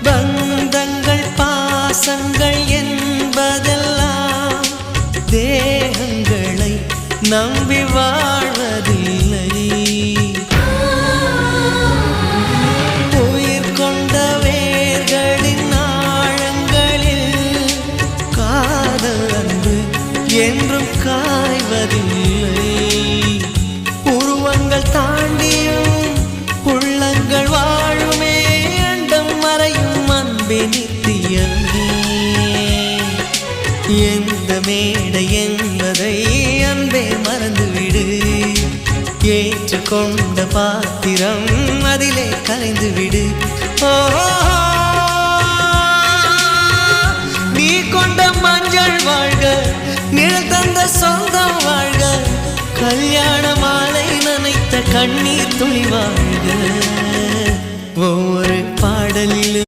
பந்தங்கள் பாசங்கள் என்பதெல்லாம் தேகங்களை நம்பி வாழ்வதில்லை. உயிர் கொண்ட வேர்களின் ஆழங்களில் காதல் அன்பு என்றும் காய்வதில்லை. உருவங்கள் தாண்டியும் உள்ளங்கள் வாழுமே, அண்டம் மறையும் அன்பே நித்தியமே. எந்த மேடை என்பதை அன்பே மறந்துவிடு, ஏற்றுக்கொண்ட பாத்திரம் அதிலே கலைந்துவிடு. ஓ, நீ கொண்ட மஞ்சள் வாழ்க, நிழல் தந்த சொந்தம் வாழ்க, கல்யாண மாலை நனைத்த கண்ணீர் துளி வாழ்க.